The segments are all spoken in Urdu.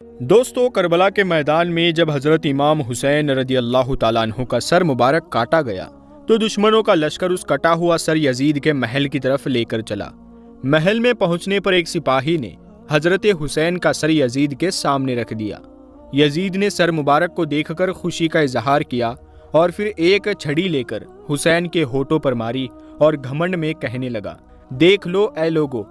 دوستو، کربلا کے میدان میں جب حضرت امام حسین رضی اللہ تعالیٰ عنہ کا سر مبارک کاٹا گیا تو دشمنوں کا لشکر اس کٹا ہوا سر یزید کے محل کی طرف لے کر چلا۔ محل میں پہنچنے پر ایک سپاہی نے حضرت حسین کا سر یزید کے سامنے رکھ دیا۔ یزید نے سر مبارک کو دیکھ کر خوشی کا اظہار کیا اور پھر ایک چھڑی لے کر حسین کے ہونٹوں پر ماری اور گھمنڈ میں کہنے لگا، دیکھ لو اے لوگو،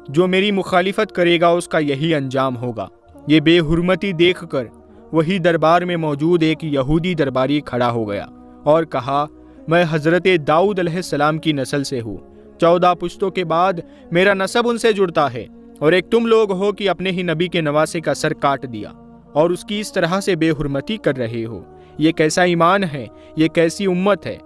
جو میری مخالفت کرے گا اس کا یہی انجام ہوگا۔ یہ بے حرمتی دیکھ کر وہی دربار میں موجود ایک یہودی درباری کھڑا ہو گیا اور کہا، میں حضرت داؤد علیہ السلام کی نسل سے ہوں، 14 پشتوں کے بعد میرا نسب ان سے جڑتا ہے، اور ایک تم لوگ ہو کہ اپنے ہی نبی کے نواسے کا سر کاٹ دیا اور اس کی اس طرح سے بے حرمتی کر رہے ہو۔ یہ کیسا ایمان ہے، یہ کیسی امت ہے۔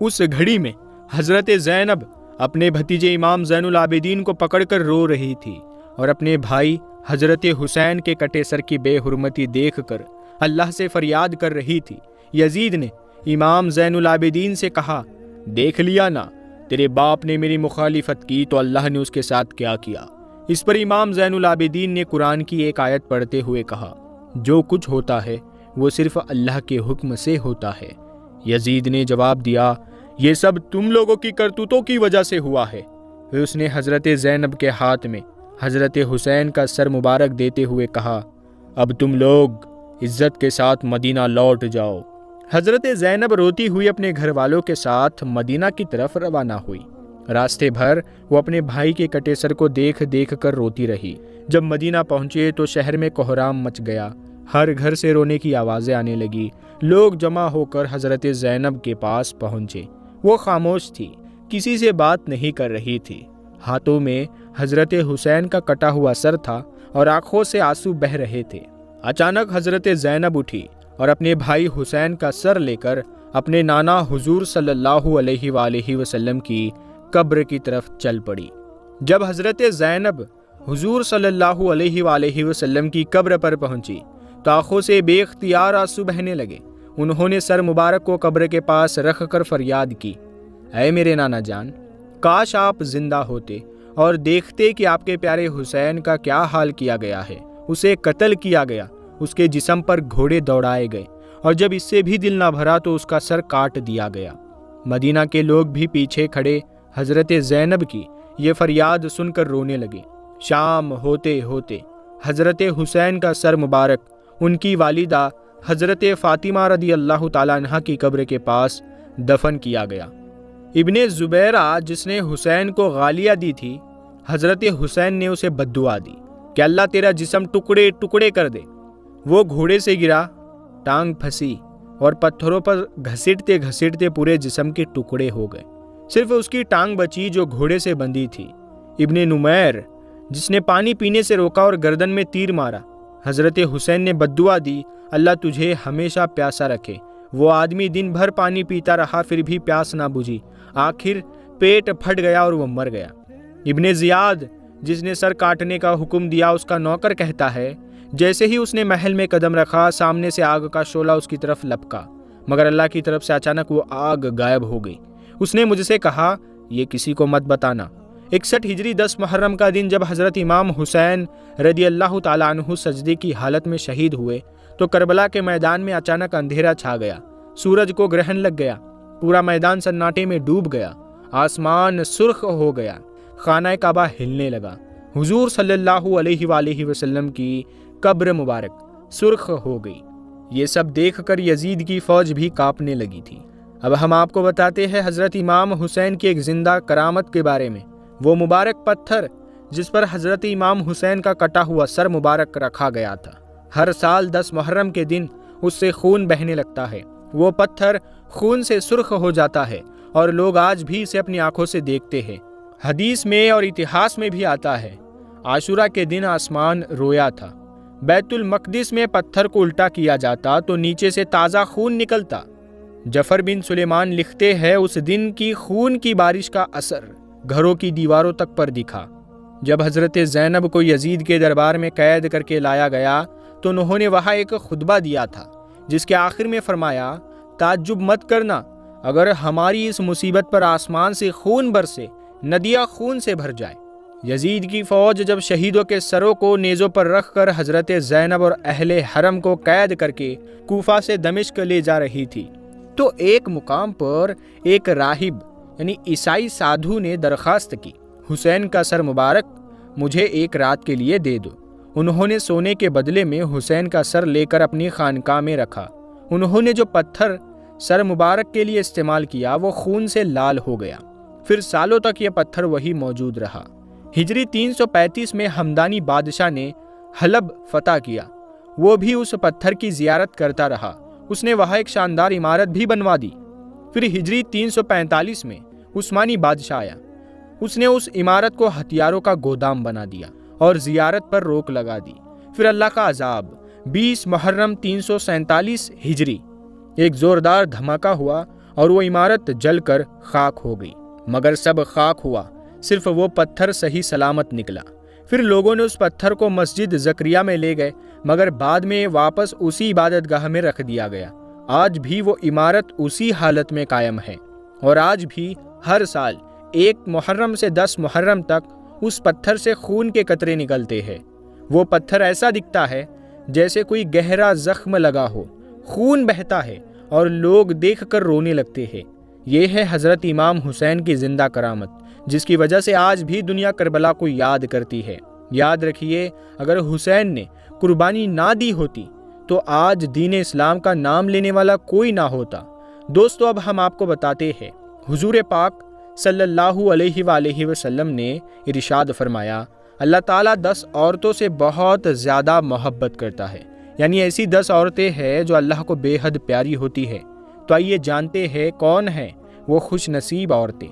اس گھڑی میں حضرت زینب اپنے بھتیجے امام زین العابدین کو پکڑ کر رو رہی تھی اور اپنے بھائی حضرت حسین کے کٹے سر کی بے حرمتی دیکھ کر اللہ سے فریاد کر رہی تھی۔ یزید نے امام زین العابدین سے کہا، دیکھ لیا نا، تیرے باپ نے میری مخالفت کی تو اللہ نے اس کے ساتھ کیا کیا۔ اس پر امام زین العابدین نے قرآن کی ایک آیت پڑھتے ہوئے کہا، جو کچھ ہوتا ہے وہ صرف اللہ کے حکم سے ہوتا ہے۔ یزید نے جواب دیا، یہ سب تم لوگوں کی کرتوتوں کی وجہ سے ہوا ہے۔ پھر اس نے حضرت زینب کے ہاتھ میں حضرت حسین کا سر مبارک دیتے ہوئے کہا، اب تم لوگ عزت کے ساتھ مدینہ لوٹ جاؤ۔ حضرت زینب روتی ہوئی اپنے گھر والوں کے ساتھ مدینہ کی طرف روانہ ہوئی۔ راستے بھر وہ اپنے بھائی کے کٹے سر کو دیکھ دیکھ کر روتی رہی۔ جب مدینہ پہنچے تو شہر میں کوہرام مچ گیا، ہر گھر سے رونے کی آوازیں آنے لگی۔ لوگ جمع ہو کر حضرت زینب کے پاس پہنچے۔ وہ خاموش تھی، کسی سے بات نہیں کر رہی تھی۔ ہاتھوں میں حضرت حسین کا کٹا ہوا سر تھا اور آنکھوں سے آنسو بہہ رہے تھے۔ اچانک حضرت زینب اٹھی اور اپنے بھائی حسین کا سر لے کر اپنے نانا حضور صلی اللہ علیہ وآلہ وسلم کی قبر کی طرف چل پڑی۔ جب حضرت زینب حضور صلی اللہ علیہ وآلہ وسلم کی قبر پر پہنچی تو آنکھوں سے بے اختیار آنسو بہنے لگے۔ انہوں نے سر مبارک کو قبر کے پاس رکھ کر فریاد کی، اے میرے نانا جان، کاش آپ زندہ ہوتے اور دیکھتے کہ آپ کے پیارے حسین کا کیا حال کیا گیا ہے۔ اسے قتل کیا گیا، اس کے جسم پر گھوڑے دوڑائے گئے، اور جب اس سے بھی دل نہ بھرا تو اس کا سر کاٹ دیا گیا۔ مدینہ کے لوگ بھی پیچھے کھڑے حضرت زینب کی یہ فریاد سن کر رونے لگے۔ شام ہوتے ہوتے حضرت حسین کا سر مبارک ان کی والدہ حضرت فاطمہ رضی اللہ تعالیٰ عنہ کی قبر کے پاس دفن کیا گیا۔ ابن زبیرہ جس نے حسین کو غالیہ دی تھی، حضرت حسین نے اسے بد دعا دی کہ اللہ تیرا جسم ٹکڑے ٹکڑے کر دے۔ وہ گھوڑے سے گرا، ٹانگ پھنسی اور پتھروں پر گھسیٹتے گھسیٹتے پورے جسم کے ٹکڑے ہو گئے۔ صرف اس کی ٹانگ بچی جو گھوڑے سے بندھی تھی۔ ابن نمیر جس نے پانی پینے سے روکا اور گردن میں تیر مارا، حضرت حسین نے بد دعا دی، اللہ تجھے ہمیشہ پیاسا رکھے۔ وہ آدمی دن بھر پانی پیتا رہا پھر بھی پیاس نہ بجھی، آخر پیٹ پھٹ گیا اور وہ مر گیا۔ ابن زیاد جس نے سر کاٹنے کا حکم دیا، اس کا نوکر کہتا ہے، جیسے ہی اس نے محل میں قدم رکھا سامنے سے آگ کا شعلہ اس کی طرف لپکا، مگر اللہ کی طرف سے اچانک وہ آگ غائب ہو گئی۔ اس نے مجھ سے کہا، یہ کسی کو مت بتانا۔ 61 ہجری 10 محرم کا دن جب حضرت امام حسین رضی اللہ تعالیٰ عنہ سجدے کی حالت میں شہید ہوئے تو کربلا کے میدان میں اچانک اندھیرا چھا گیا، سورج کو گرہن لگ گیا، پورا میدان سناٹے میں ڈوب گیا، آسمان سرخ ہو گیا، خانہ کعبہ ہلنے لگا، حضور صلی اللہ علیہ وآلہ وسلم کی قبر مبارک سرخ ہو گئی۔ یہ سب دیکھ کر یزید کی فوج بھی کانپنے لگی تھی۔ اب ہم آپ کو بتاتے ہیں حضرت امام حسین کی ایک زندہ کرامت کے بارے میں۔ وہ مبارک پتھر جس پر حضرت امام حسین کا کٹا ہوا سر مبارک رکھا گیا تھا، ہر سال 10 محرم کے دن اس سے خون بہنے لگتا ہے۔ وہ پتھر خون سے سرخ ہو جاتا ہے اور لوگ آج بھی اسے اپنی آنکھوں سے دیکھتے ہیں۔ حدیث میں اور اتہاس میں بھی آتا ہے، عاشورہ کے دن آسمان رویا تھا، بیت المقدس میں پتھر کو الٹا کیا جاتا تو نیچے سے تازہ خون نکلتا۔ جعفر بن سلیمان لکھتے ہیں، اس دن کی خون کی بارش کا اثر گھروں کی دیواروں تک پر دکھا۔ جب حضرت زینب کو یزید کے دربار میں قید کر کے لایا گیا تو انہوں نے وہاں ایک خطبہ دیا تھا جس کے آخر میں فرمایا، تعجب مت کرنا اگر ہماری اس مصیبت پر آسمان سے خون برسے، ندیاں خون سے بھر جائے۔ یزید کی فوج جب شہیدوں کے سروں کو نیزوں پر رکھ کر حضرت زینب اور اہل حرم کو قید کر کے کوفہ سے دمشق لے جا رہی تھی تو ایک مقام پر ایک راہب یعنی عیسائی سادھو نے درخواست کی، حسین کا سر مبارک مجھے ایک رات کے لیے دے دو۔ انہوں نے سونے کے بدلے میں حسین کا سر لے کر اپنی خانقاہ میں رکھا۔ انہوں نے جو پتھر سر مبارک کے لیے استعمال کیا وہ خون سے لال ہو گیا۔ پھر سالوں تک یہ پتھر وہی موجود رہا۔ ہجری 335 میں ہمدانی بادشاہ نے حلب فتح کیا، وہ بھی اس پتھر کی زیارت کرتا رہا۔ اس نے وہاں ایک شاندار عمارت بھی بنوا دی۔ پھر ہجری 345 میں عثمانی بادشاہ آیا، اس نے اس عمارت کو ہتھیاروں کا گودام بنا دیا اور زیارت پر روک لگا دی۔ پھر اللہ کا عذاب 20 محرم 347 ہجری ایک زوردار دھماکہ ہوا اور وہ عمارت جل کر خاک ہو گئی، مگر سب خاک ہوا، صرف وہ پتھر صحیح سلامت نکلا۔ پھر لوگوں نے اس پتھر کو مسجد زکریا میں لے گئے، مگر بعد میں واپس اسی عبادت گاہ میں رکھ دیا گیا۔ آج بھی وہ عمارت اسی حالت میں قائم ہے، اور آج بھی ہر سال 1 محرم سے 10 محرم تک اس پتھر سے خون کے قطرے نکلتے ہیں۔ وہ پتھر ایسا دکھتا ہے جیسے کوئی گہرا زخم لگا ہو، خون بہتا ہے اور لوگ دیکھ کر رونے لگتے ہیں۔ یہ ہے حضرت امام حسین کی زندہ کرامت، جس کی وجہ سے آج بھی دنیا کربلا کو یاد کرتی ہے۔ یاد رکھیے، اگر حسین نے قربانی نہ دی ہوتی تو آج دین اسلام کا نام لینے والا کوئی نہ ہوتا۔ دوستو، اب ہم آپ کو بتاتے ہیں، حضور پاک صلی اللہ علیہ وآلہ وسلم نے ارشاد فرمایا، اللہ تعالیٰ 10 عورتوں سے بہت زیادہ محبت کرتا ہے، یعنی ایسی 10 عورتیں ہیں جو اللہ کو بے حد پیاری ہوتی ہے۔ تو آئیے جانتے ہیں کون ہیں وہ خوش نصیب عورتیں۔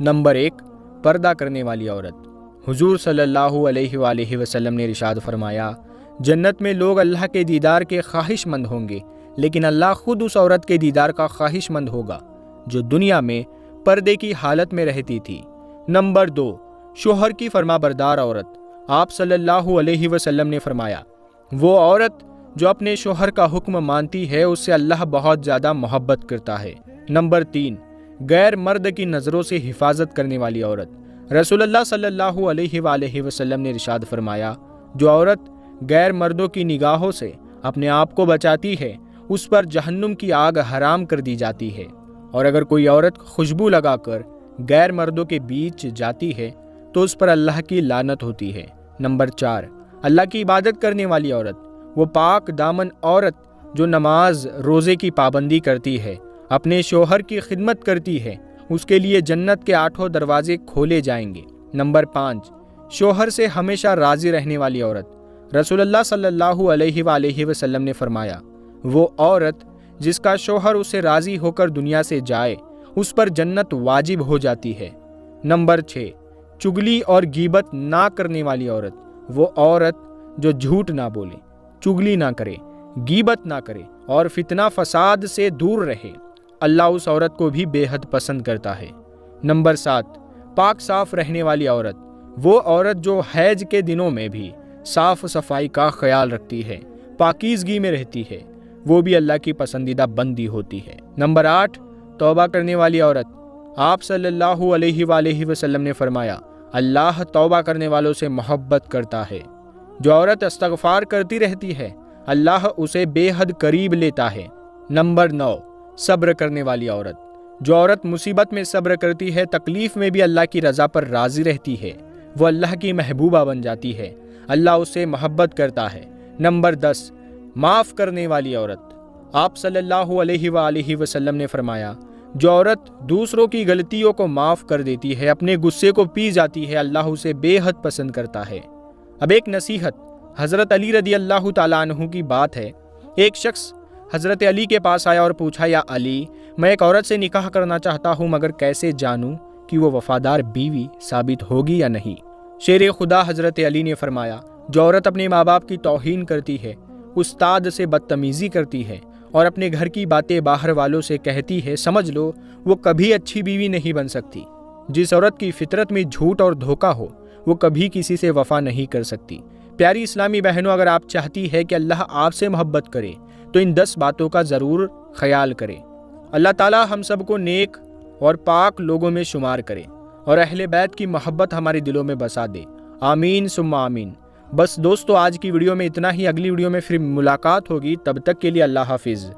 نمبر 1، پردہ کرنے والی عورت۔ حضور صلی اللہ علیہ وآلہ وسلم نے ارشاد فرمایا، جنت میں لوگ اللہ کے دیدار کے خواہش مند ہوں گے، لیکن اللہ خود اس عورت کے دیدار کا خواہش مند ہوگا جو دنیا میں پردے کی حالت میں رہتی تھی۔ نمبر 2، شوہر کی فرما بردار عورت۔ آپ صلی اللہ علیہ وسلم نے فرمایا، وہ عورت جو اپنے شوہر کا حکم مانتی ہے اس سے اللہ بہت زیادہ محبت کرتا ہے۔ نمبر 3، غیر مرد کی نظروں سے حفاظت کرنے والی عورت۔ رسول اللہ صلی اللہ علیہ وآلہ وسلم نے ارشاد فرمایا، جو عورت غیر مردوں کی نگاہوں سے اپنے آپ کو بچاتی ہے اس پر جہنم کی آگ حرام کر دی جاتی ہے، اور اگر کوئی عورت خوشبو لگا کر غیر مردوں کے بیچ جاتی ہے تو اس پر اللہ کی لعنت ہوتی ہے۔ نمبر 4، اللہ کی عبادت کرنے والی عورت۔ وہ پاک دامن عورت جو نماز روزے کی پابندی کرتی ہے، اپنے شوہر کی خدمت کرتی ہے، اس کے لیے جنت کے 8 دروازے کھولے جائیں گے۔ نمبر 5، شوہر سے ہمیشہ راضی رہنے والی عورت۔ رسول اللہ صلی اللہ علیہ وآلہ وسلم نے فرمایا، وہ عورت جس کا شوہر اسے راضی ہو کر دنیا سے جائے اس پر جنت واجب ہو جاتی ہے۔ نمبر 6، چگلی اور غیبت نہ کرنے والی عورت۔ وہ عورت جو جھوٹ نہ بولے، چگلی نہ کرے، غیبت نہ کرے اور فتنہ فساد سے دور رہے، اللہ اس عورت کو بھی بے حد پسند کرتا ہے۔ نمبر 7، پاک صاف رہنے والی عورت۔ وہ عورت جو حیض کے دنوں میں بھی صاف صفائی کا خیال رکھتی ہے، پاکیزگی میں رہتی ہے، وہ بھی اللہ کی پسندیدہ بندی ہوتی ہے۔ نمبر 8، توبہ کرنے والی عورت۔ آپ صلی اللہ علیہ وآلہ وسلم نے فرمایا، اللہ توبہ کرنے والوں سے محبت کرتا ہے۔ جو عورت استغفار کرتی رہتی ہے اللہ اسے بے حد قریب لیتا ہے۔ نمبر 9، صبر کرنے والی عورت۔ جو عورت مصیبت میں صبر کرتی ہے، تکلیف میں بھی اللہ کی رضا پر راضی رہتی ہے، وہ اللہ کی محبوبہ بن جاتی ہے، اللہ اس سے محبت کرتا ہے۔ نمبر 10، معاف کرنے والی عورت۔ آپ صلی اللہ علیہ وآلہ وسلم نے فرمایا، جو عورت دوسروں کی غلطیوں کو معاف کر دیتی ہے، اپنے غصے کو پی جاتی ہے، اللہ اسے بے حد پسند کرتا ہے۔ اب ایک نصیحت، حضرت علی رضی اللہ تعالیٰ عنہ کی بات ہے۔ ایک شخص حضرت علی کے پاس آیا اور پوچھا، یا علی، میں ایک عورت سے نکاح کرنا چاہتا ہوں، مگر کیسے جانوں کہ وہ وفادار بیوی ثابت ہوگی یا نہیں؟ شیر خدا حضرت علی نے فرمایا، جو عورت اپنے ماں باپ کی توہین کرتی ہے، استاد سے بدتمیزی کرتی ہے اور اپنے گھر کی باتیں باہر والوں سے کہتی ہے، سمجھ لو وہ کبھی اچھی بیوی نہیں بن سکتی۔ جس عورت کی فطرت میں جھوٹ اور دھوکہ ہو وہ کبھی کسی سے وفا نہیں کر سکتی۔ پیاری اسلامی بہنوں، اگر آپ چاہتی ہے کہ اللہ آپ سے محبت کرے تو ان 10 باتوں کا ضرور خیال کرے۔ اللہ تعالی ہم سب کو نیک اور پاک لوگوں میں شمار کرے۔ اور اہل بیت کی محبت ہمارے دلوں میں بسا دے، آمین ثم آمین۔ بس دوستو آج کی ویڈیو میں اتنا ہی، اگلی ویڈیو میں پھر ملاقات ہوگی، تب تک کے لیے اللہ حافظ۔